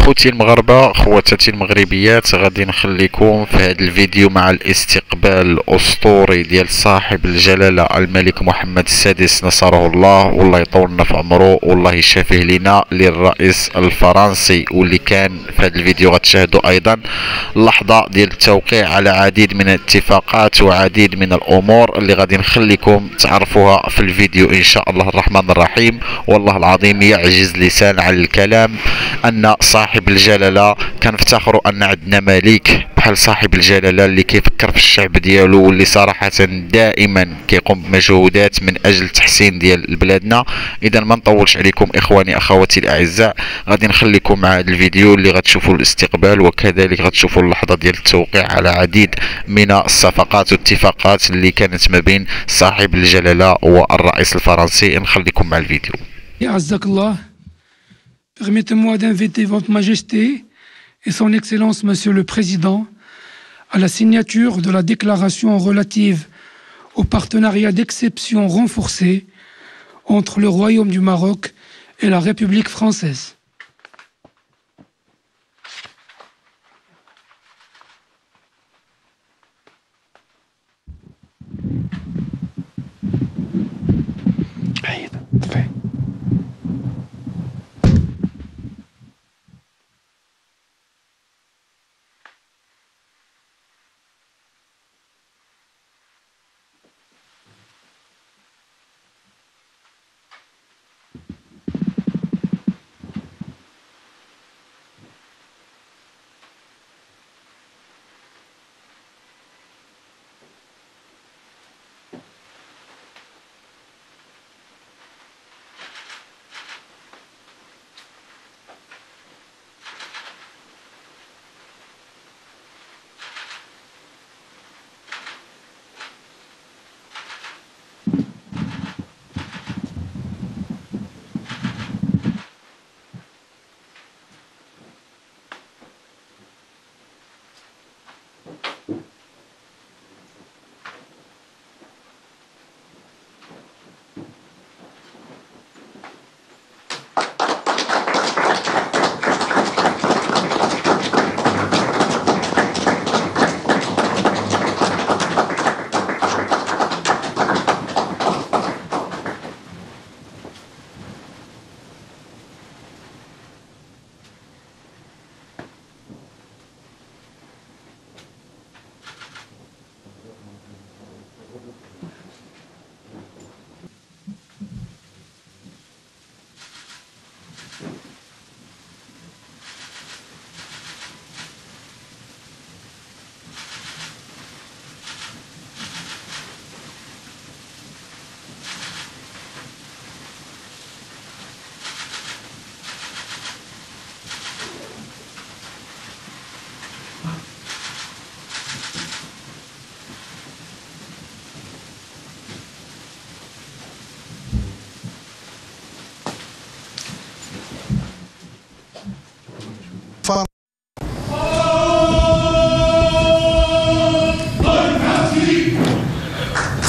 خوتي المغاربه خواتاتي المغربيات، غادي نخليكم في هذا الفيديو مع الاستقبال الاسطوري ديال صاحب الجلاله الملك محمد السادس نصره الله والله يطولنا في عمره والله يشافيه لنا، للرئيس الفرنسي، واللي كان في هذا الفيديو غتشاهدوا ايضا لحظه ديال التوقيع على عديد من الاتفاقات وعديد من الامور اللي غادي نخليكم تعرفوها في الفيديو ان شاء الله الرحمن الرحيم. والله العظيم يعجز لسان على الكلام ان صاحب الجلاله كنفتخروا ان عندنا ملك بحال صاحب الجلاله اللي كيفكر في الشعب ديالو، واللي صراحه دائما كيقوم بمجهودات من اجل تحسين ديال بلادنا. اذا ما نطولش عليكم اخواني اخواتي الاعزاء، غادي نخليكم مع هذا الفيديو اللي غتشوفوا الاستقبال وكذلك غتشوفوا اللحظه ديال التوقيع على عديد من الصفقات والاتفاقات اللي كانت ما بين صاحب الجلاله والرئيس الفرنسي. نخليكم مع الفيديو. عزك الله. Permettez-moi d'inviter Votre Majesté et Son Excellence Monsieur le Président à la signature de la déclaration relative au partenariat d'exception renforcé entre le Royaume du Maroc et la République française.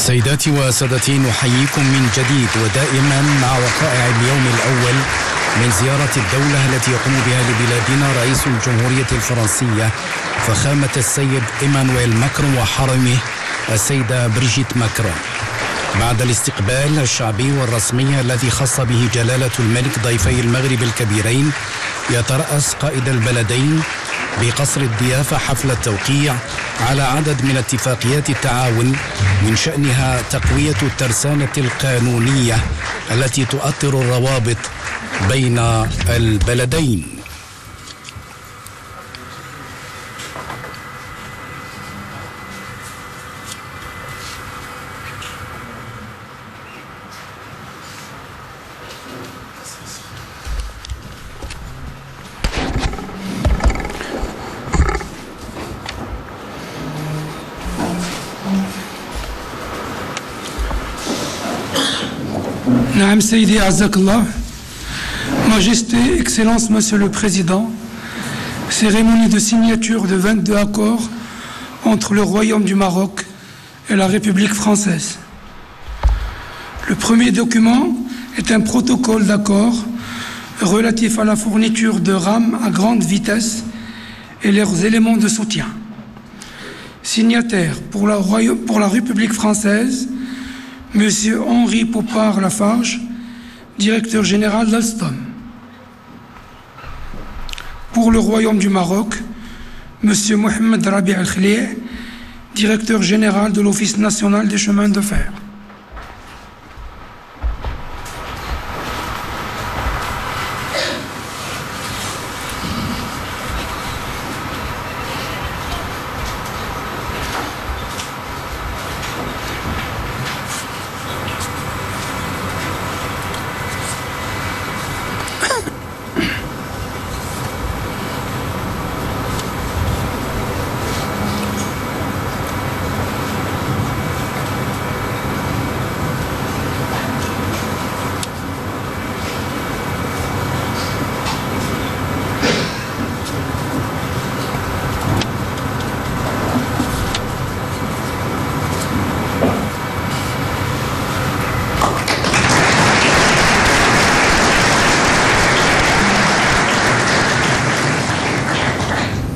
سيداتي وسادتي، نحييكم من جديد ودائما مع وقائع اليوم الأول من زيارة الدولة التي يقوم بها لبلادنا رئيس الجمهورية الفرنسية فخامة السيد إيمانويل ماكرون وحرمه السيدة بريجيت ماكرون. بعد الاستقبال الشعبي والرسمي الذي خص به جلالة الملك ضيفي المغرب الكبيرين، يترأس قائد البلدين بقصر الضيافة حفل التوقيع على عدد من اتفاقيات التعاون من شأنها تقوية الترسانة القانونية التي تؤطر الروابط بين البلدين. نعم سيدي عزك الله. Majesté, Excellence, Monsieur le Président, cérémonie de signature de 22 accords entre le Royaume du Maroc et la République française. Le premier document est un protocole d'accord relatif à la fourniture de rames à grande vitesse et leurs éléments de soutien. Signataire pour la République française, M. Henri Popard-Lafarge, directeur général d'Alstom. Pour le Royaume du Maroc, M. Mohamed Rabi Al-Khlih, directeur général de l'Office national des chemins de fer.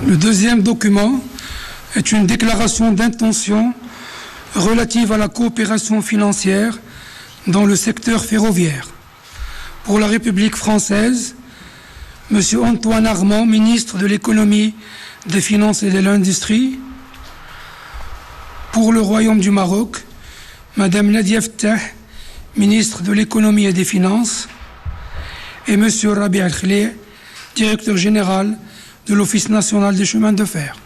Le deuxième document est une déclaration d'intention relative à la coopération financière dans le secteur ferroviaire. Pour la République française, M. Antoine Armand, ministre de l'Économie, des Finances et de l'Industrie. Pour le Royaume du Maroc, Mme Nadia Ftah, ministre de l'Économie et des Finances, et M. Rabi Al-Khlih, directeur général de l'Office national des chemins de fer.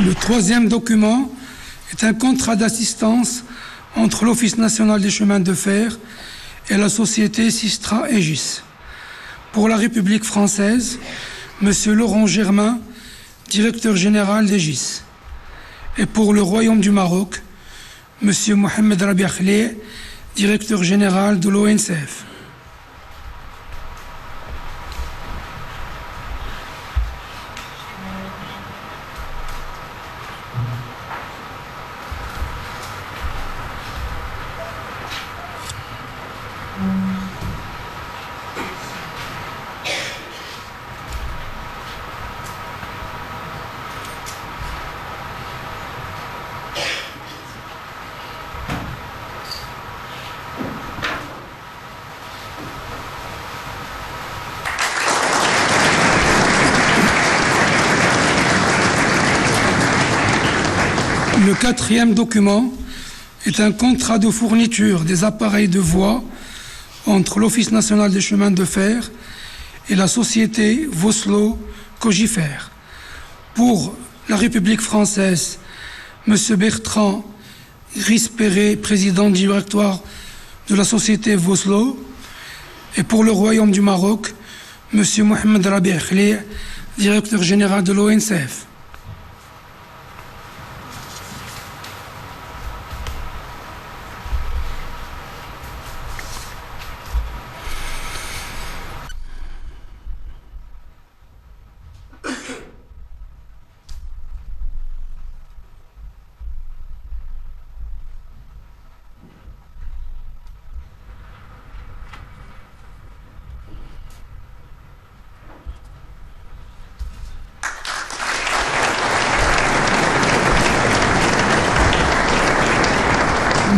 Le troisième document est un contrat d'assistance entre l'Office national des chemins de fer et la société Sistra Aegis. Pour la République française, M. Laurent Germain, directeur général d'Aegis. Et pour le Royaume du Maroc, M. Mohamed Rabi Al-Khlih, directeur général de l'ONCF. Le quatrième document est un contrat de fourniture des appareils de voie entre l'Office national des chemins de fer et la société Voslo Cogifer. Pour la République française, M. Bertrand Grispéré, président du directoire de la société Voslo, et pour le Royaume du Maroc, M. Mohamed Rabi Al-Khlih, directeur général de l'ONCF.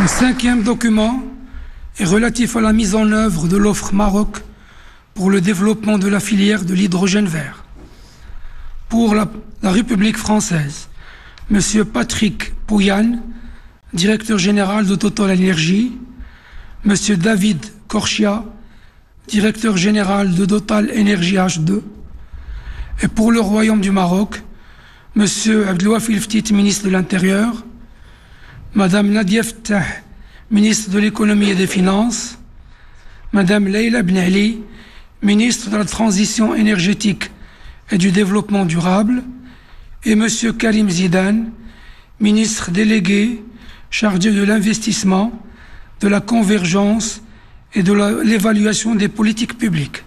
Le cinquième document est relatif à la mise en œuvre de l'offre Maroc pour le développement de la filière de l'hydrogène vert. Pour la République française, M. Patrick Pouyanné, directeur général de Total Energy, M. David Korchia, directeur général de Total Energy H2, et pour le Royaume du Maroc, M. Abdelouafil Ftit, ministre de l'Intérieur, Mme Nadia Ftah, ministre de l'Économie et des Finances, Mme Leila Ben Ali, ministre de la Transition énergétique et du Développement durable, et M. Karim Zidane, ministre délégué chargé de l'investissement, de la convergence et de l'évaluation des politiques publiques.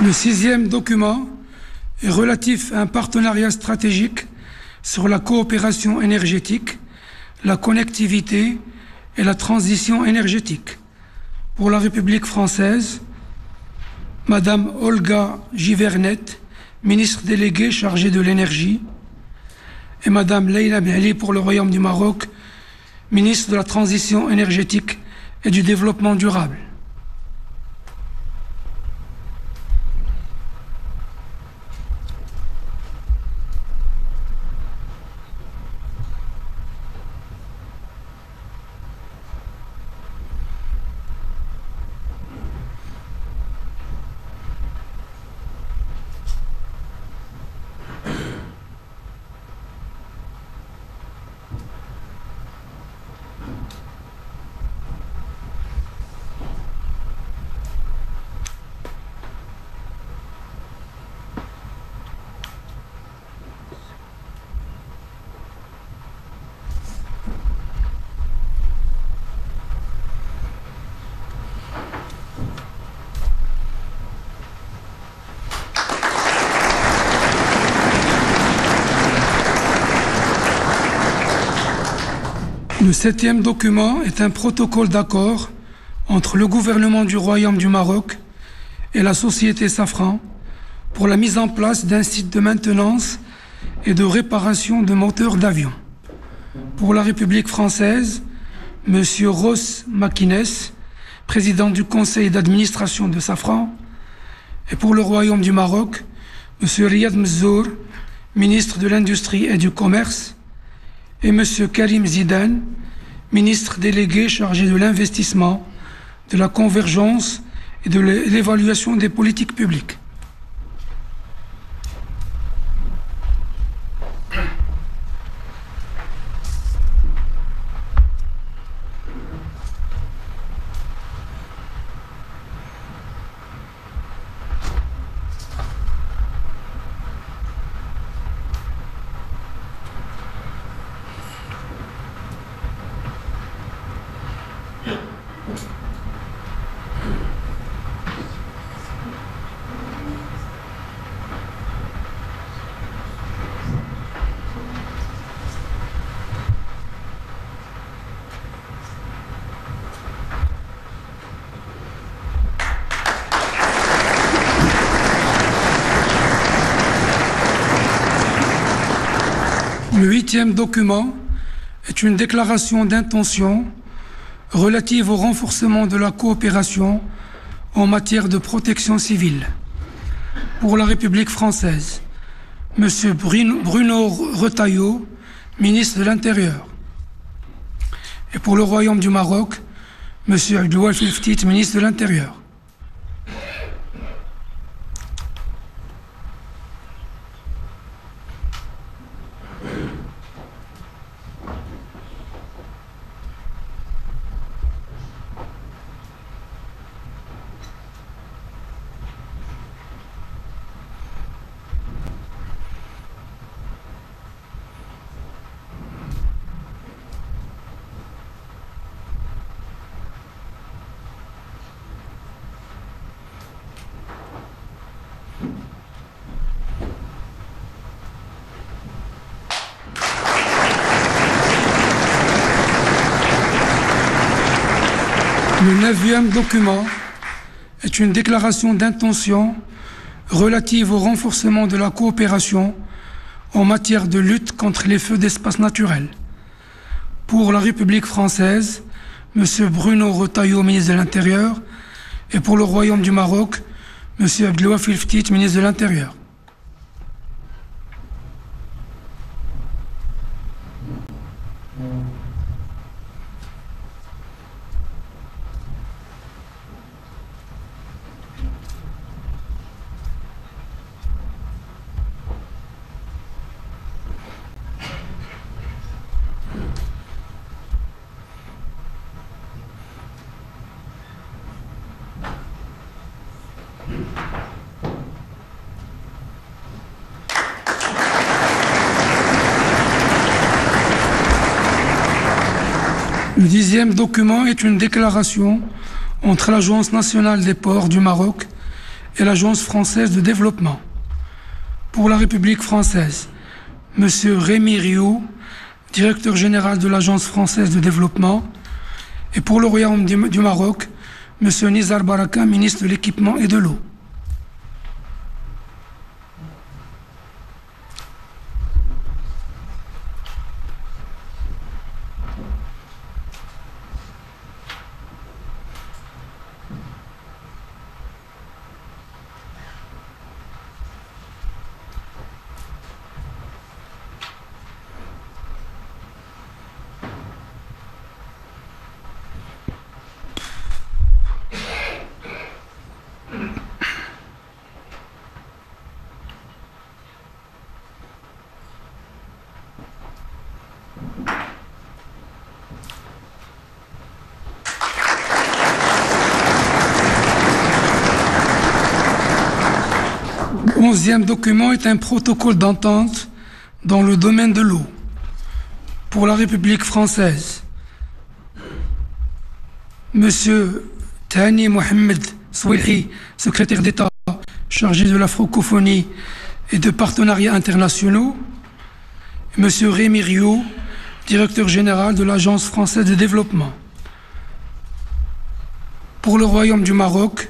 Le 6e document est relatif à un partenariat stratégique sur la coopération énergétique, la connectivité et la transition énergétique. Pour la République française, Madame Olga Givernet, ministre déléguée chargée de l'énergie, et Madame Leila Ben Ali pour le Royaume du Maroc, ministre de la Transition énergétique et du Développement durable. Le 7e document est un protocole d'accord entre le gouvernement du Royaume du Maroc et la société Safran pour la mise en place d'un site de maintenance et de réparation de moteurs d'avion. Pour la République française, M. Ross Makines, président du conseil d'administration de Safran, et pour le Royaume du Maroc, M. Riyad Mzour, ministre de l'Industrie et du Commerce, et M. Karim Zidane, ministre délégué chargé de l'investissement, de la convergence et de l'évaluation des politiques publiques. Le 8e document est une déclaration d'intention relative au renforcement de la coopération en matière de protection civile. Pour la République française, M. Bruno Retailleau, ministre de l'Intérieur. Et pour le Royaume du Maroc, M. Abdoualf El-Ftit, ministre de l'Intérieur. Le 9e document est une déclaration d'intention relative au renforcement de la coopération en matière de lutte contre les feux d'espace naturel. Pour la République française, M. Bruno Retailleau, ministre de l'Intérieur, et pour le Royaume du Maroc, M. Abdoualf El-Ftit, ministre de l'Intérieur. Le 10e document est une déclaration entre l'Agence nationale des ports du Maroc et l'Agence française de développement. Pour la République française, M. Rémi Rioux, directeur général de l'Agence française de développement, et pour le Royaume du Maroc, M. Nizar Baraka, ministre de l'équipement et de l'eau. Le 11e document est un protocole d'entente dans le domaine de l'eau. Pour la République française, M. Thani Mohamed Souilhi, secrétaire d'État chargé de la francophonie et de partenariats internationaux, et M. Rémi Rioux, directeur général de l'Agence française de développement. Pour le Royaume du Maroc,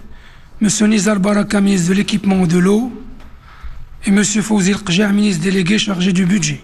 M. Nizar Baraka, ministre de l'équipement et de l'eau, et M. Fawzi El-Qja, ministre délégué chargé du budget.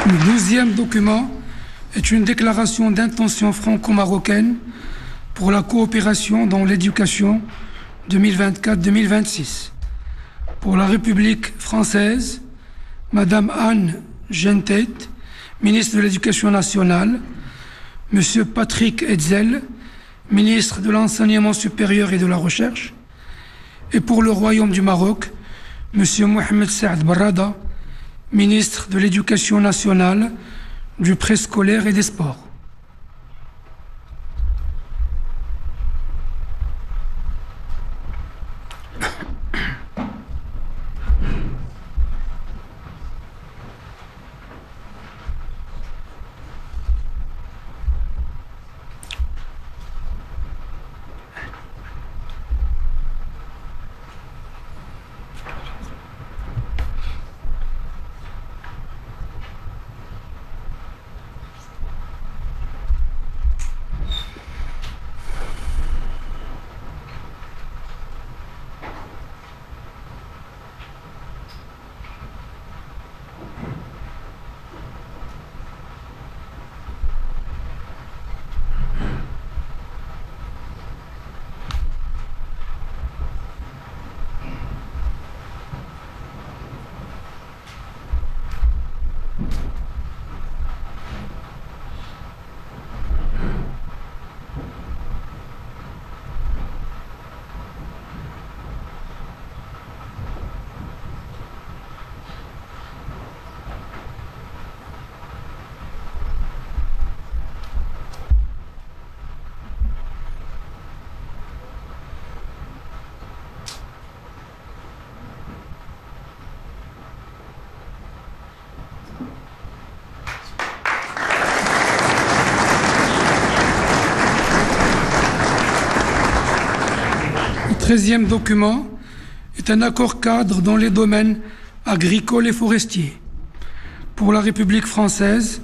Le 12e document est une déclaration d'intention franco-marocaine pour la coopération dans l'éducation 2024-2026. Pour la République française, Madame Anne Gentet, ministre de l'Éducation nationale, Monsieur Patrick Hetzel, ministre de l'Enseignement supérieur et de la Recherche, et pour le Royaume du Maroc, Monsieur Mohamed Saad Barrada, ministre de l'Éducation nationale, du préscolaire et des sports. Le 13e document est un accord cadre dans les domaines agricoles et forestiers. Pour la République française,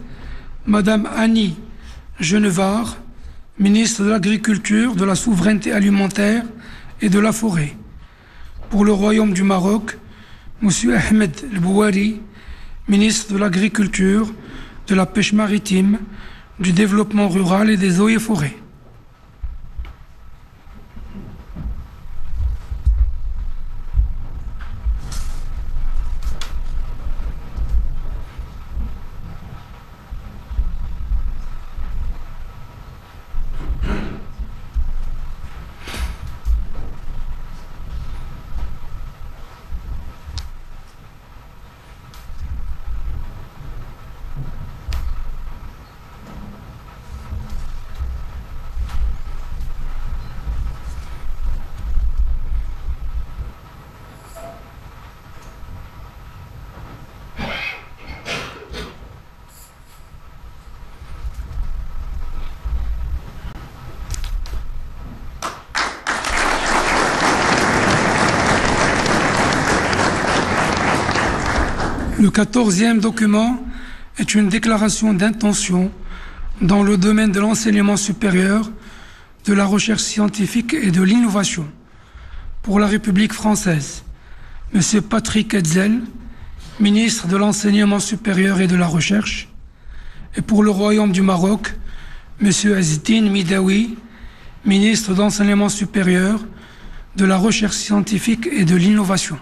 Madame Annie Genevard, ministre de l'Agriculture, de la Souveraineté alimentaire et de la Forêt. Pour le Royaume du Maroc, Monsieur Ahmed El Bouari, ministre de l'Agriculture, de la Pêche maritime, du Développement rural et des eaux et forêts. Le 14e document est une déclaration d'intention dans le domaine de l'enseignement supérieur, de la recherche scientifique et de l'innovation. Pour la République française, M. Patrick Hetzel, ministre de l'Enseignement supérieur et de la Recherche, et pour le Royaume du Maroc, M. Azdine Midawi, ministre de l'Enseignement supérieur, de la Recherche scientifique et de l'innovation.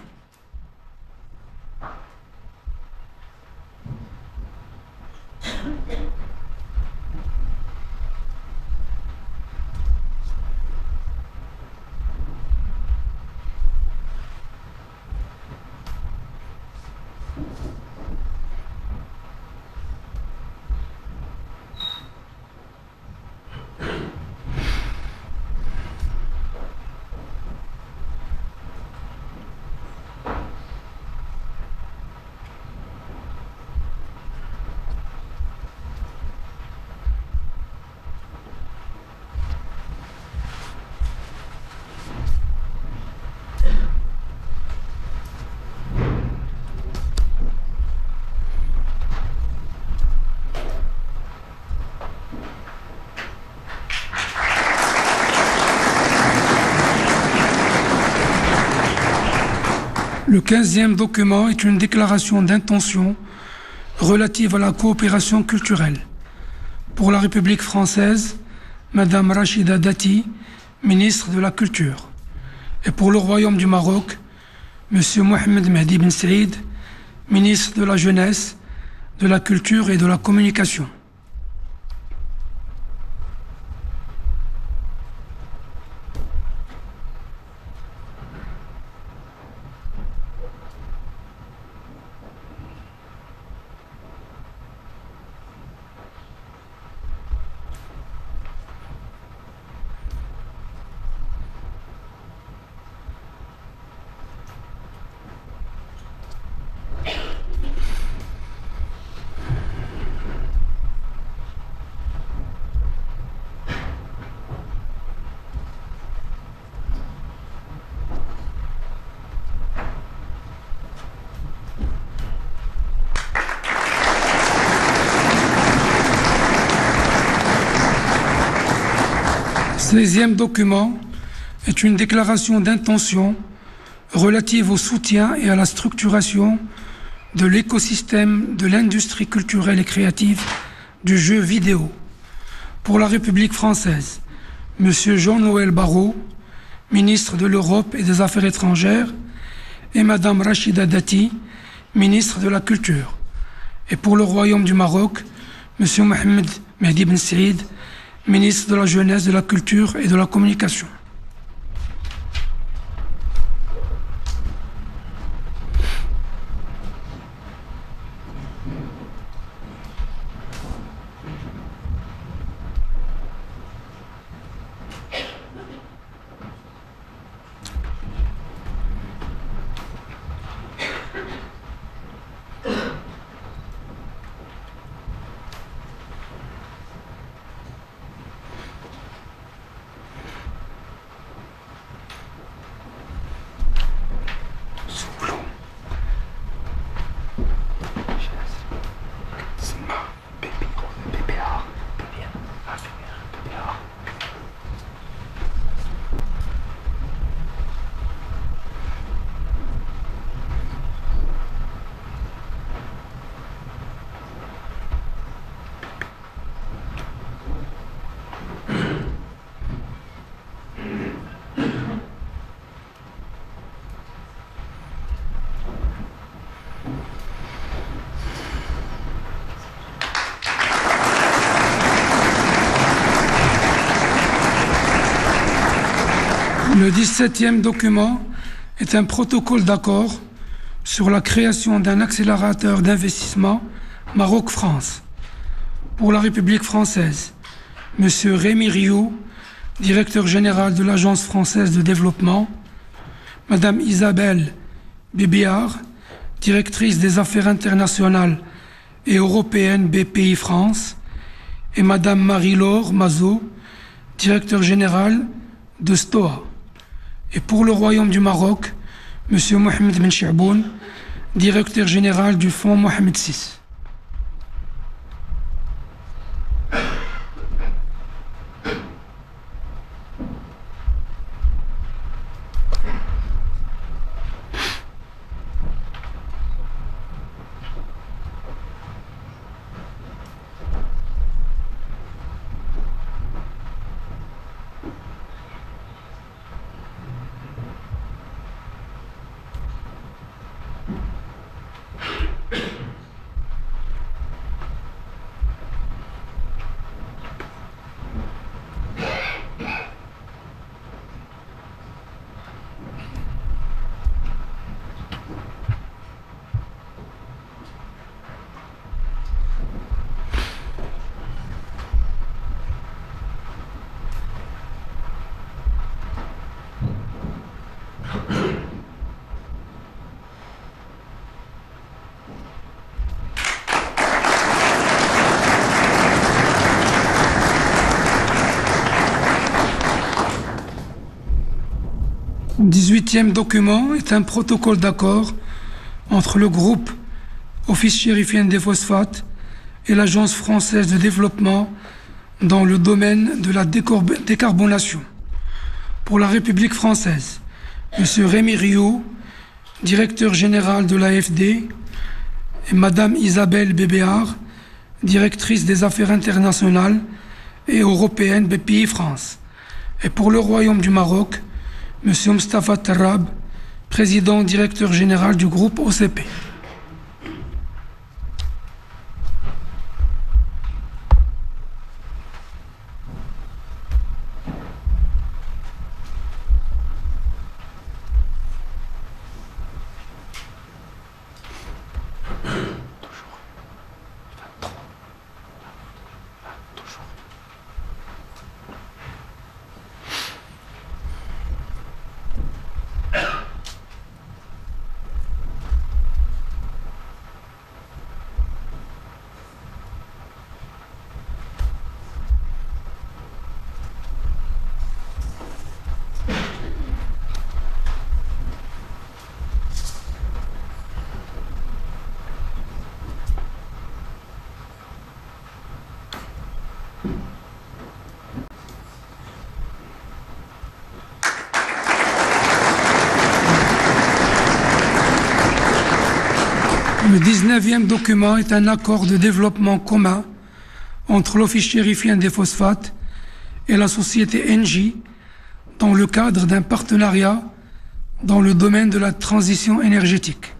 Le 15e document est une déclaration d'intention relative à la coopération culturelle. Pour la République française, Madame Rachida Dati, ministre de la Culture. Et pour le Royaume du Maroc, Monsieur Mohamed Mehdi Ben Saïd, ministre de la Jeunesse, de la Culture et de la Communication. Ce 16e document est une déclaration d'intention relative au soutien et à la structuration de l'écosystème de l'industrie culturelle et créative du jeu vidéo. Pour la République française, M. Jean-Noël Barrot, ministre de l'Europe et des Affaires étrangères, et Mme Rachida Dati, ministre de la Culture. Et pour le Royaume du Maroc, M. Mohamed Mehdi Ben Saïd, ministre de la Jeunesse, de la Culture et de la Communication. Le 17e document est un protocole d'accord sur la création d'un accélérateur d'investissement Maroc-France. Pour la République française, M. Rémi Rioux, directeur général de l'Agence française de développement, Mme Isabelle Bébéard, directrice des affaires internationales et européennes BPI France, et Mme Marie-Laure Mazot, directeur général de STOA. Et pour le Royaume du Maroc, M. Mohamed Ben Chaboun, directeur général du Fonds Mohamed VI. Le 18e document est un protocole d'accord entre le groupe Office chérifien des phosphates et l'Agence française de développement dans le domaine de la décarbonation. Pour la République française, M. Rémi Rioux, directeur général de l'AFD, et Mme Isabelle Bébéard, directrice des affaires internationales et européenne BPI France. Et pour le Royaume du Maroc, M. Mostafa Tarrab, président directeur général du groupe OCP. Le 19e document est un accord de développement commun entre l'Office chérifien des phosphates et la société Engie dans le cadre d'un partenariat dans le domaine de la transition énergétique.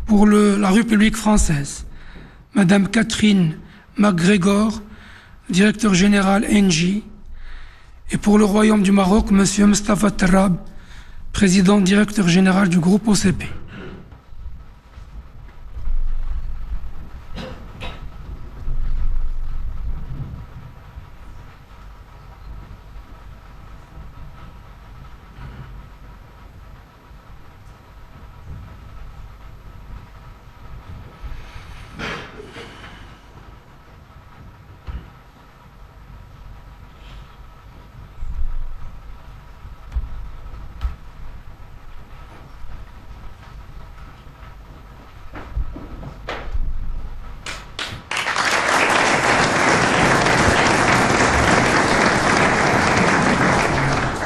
Pour la République française, Madame Catherine MacGregor, directeur général Engie, et pour le Royaume du Maroc, Monsieur Mostafa Tarrab, président directeur général du groupe OCP.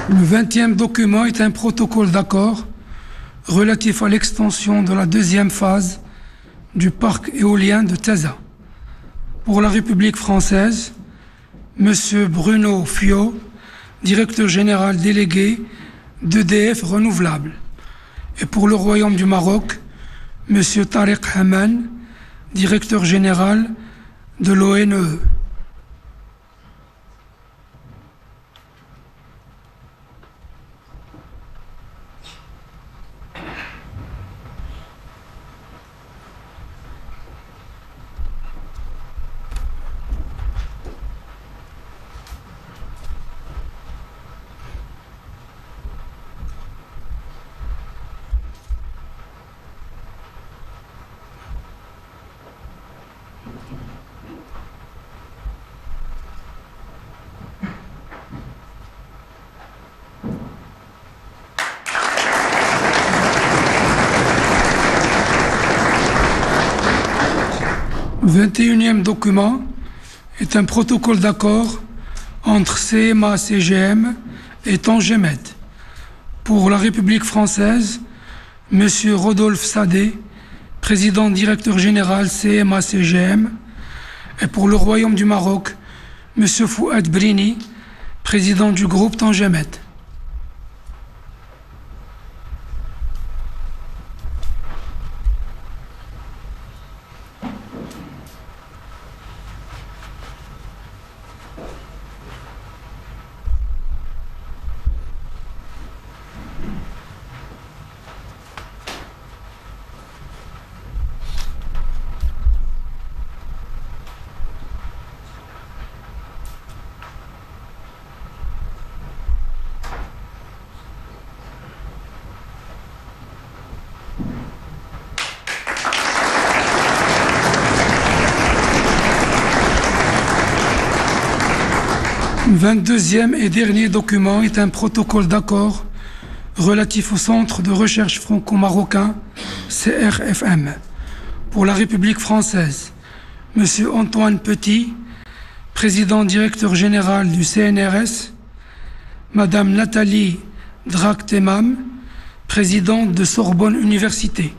Le 20e document est un protocole d'accord relatif à l'extension de la deuxième phase du parc éolien de Taza. Pour la République française, M. Bruno Fiot, directeur général délégué d'EDF Renouvelable. Et pour le Royaume du Maroc, M. Tariq Haman, directeur général de l'ONE. Le 21e document est un protocole d'accord entre CMA-CGM et Tangemed. Pour la République française, M. Rodolphe Sadé, président directeur général CMA-CGM, et pour le Royaume du Maroc, M. Fouad Brini, président du groupe Tangemed. Le 22e et dernier document est un protocole d'accord relatif au Centre de recherche franco-marocain CRFM. Pour la République française, M. Antoine Petit, président directeur général du CNRS, Madame Nathalie Drak-Temam, présidente de Sorbonne Université.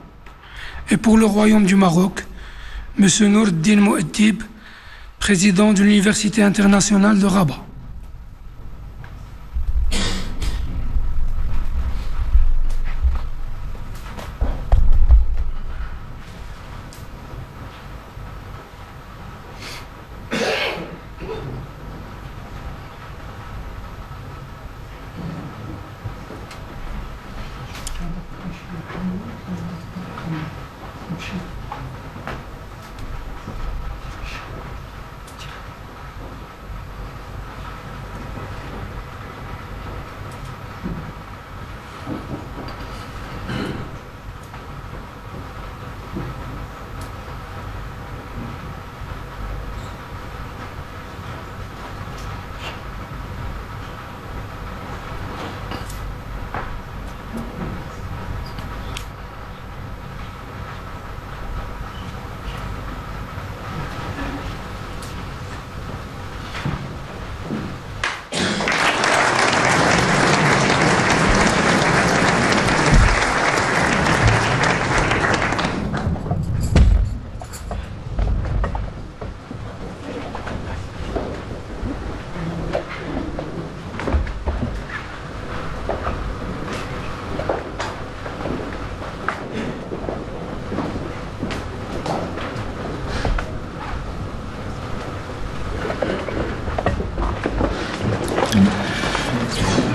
Et pour le Royaume du Maroc, M. Nourdine Mouaddib, président de l'Université internationale de Rabat.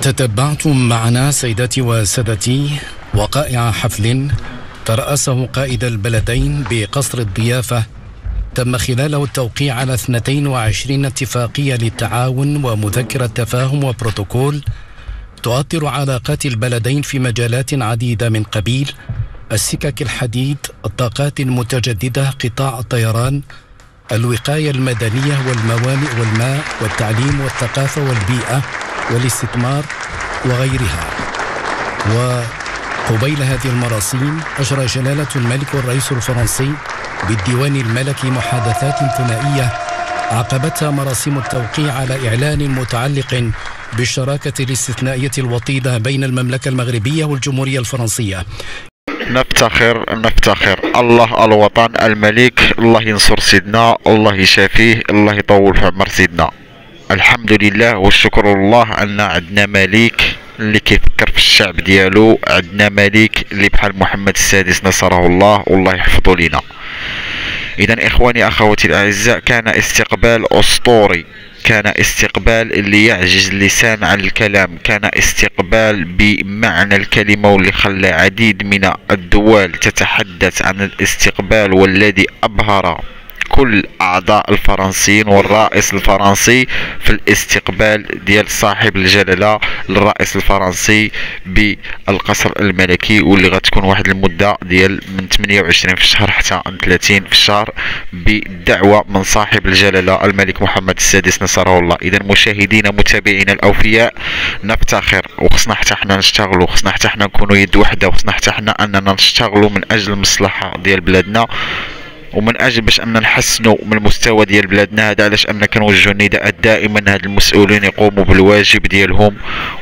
تتبعتم معنا سيداتي وسادتي وقائع حفل ترأسه قائد البلدين بقصر الضيافة تم خلاله التوقيع على 22 اتفاقية للتعاون ومذكرة تفاهم وبروتوكول تؤطر علاقات البلدين في مجالات عديدة من قبيل السكك الحديد، الطاقات المتجددة، قطاع الطيران، الوقاية المدنية والموانئ والماء والتعليم والثقافة والبيئة والاستثمار وغيرها. وقبيل هذه المراسيم أجرى جلالة الملك والرئيس الفرنسي بالديوان الملكي محادثات ثنائية عقبتها مراسيم التوقيع على إعلان متعلق بالشراكة الاستثنائية الوطيدة بين المملكة المغربية والجمهورية الفرنسية. نفتخر الله الوطن الملك، الله ينصر سيدنا، الله يشافيه، الله يطول في عمر سيدنا. الحمد لله والشكر لله أن عندنا ملك اللي كيفكر في الشعب ديالو، عندنا ملك اللي بحال محمد السادس نصره الله والله يحفظه لنا. إذا إخواني أخواتي الأعزاء، كان استقبال أسطوري، كان استقبال اللي يعجز اللسان عن الكلام، كان استقبال بمعنى الكلمة، واللي خلى عديد من الدول تتحدث عن الاستقبال، والذي أبهر كل أعضاء الفرنسيين والرئيس الفرنسي في الاستقبال ديال صاحب الجلالة للرئيس الفرنسي بالقصر الملكي، واللي غتكون واحد المدة ديال من 28 في الشهر حتى 30 في الشهر، بالدعوة من صاحب الجلالة الملك محمد السادس نصره الله. إذا مشاهدينا متابعينا الأوفياء، نفتخر وخصنا حتى حنا نشتغلوا، خصنا حتى حنا نكونوا يد وحدة، وخصنا حتى حنا أننا نشتغلوا من أجل المصلحة ديال بلادنا، ومن اجل باش ان نحسنوا من المستوى ديال بلادنا. هذا علاش ان كنوجهوا النداء دائما هاد المسؤولين يقوموا بالواجب ديالهم،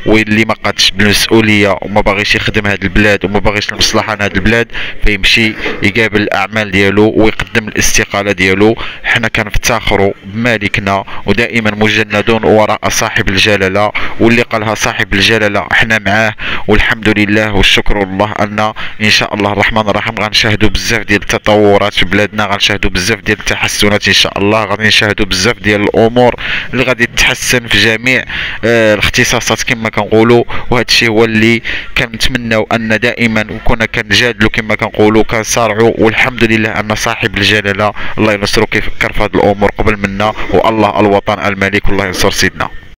واللي ما قادش بالمسؤوليه وما باغيش يخدم هاد البلاد وما باغيش المصلحه لهاد البلاد فيمشي يقابل الاعمال ديالو ويقدم الاستقاله ديالو. حنا كنفتخروا بمالكنا ودائما مجندون وراء صاحب الجلاله، واللي قالها صاحب الجلاله حنا معاه، والحمد لله والشكر لله ان شاء الله الرحمن الرحيم غنشاهدوا بزاف ديال التطورات في بلادنا، غنشاهدوا بزاف ديال التحسنات ان شاء الله، غادي نشاهدوا بزاف ديال الامور اللي غادي تتحسن في جميع الاختصاصات كما كنقولوا. وهذا الشيء هو اللي كنتمناو ان دائما وكنا كنجادلوا كما كنقولوا كنصارعوا، والحمد لله ان صاحب الجلاله الله ينصرو كيفكر في هذه الامور قبل منا، والله الوطن الملك والله ينصر سيدنا.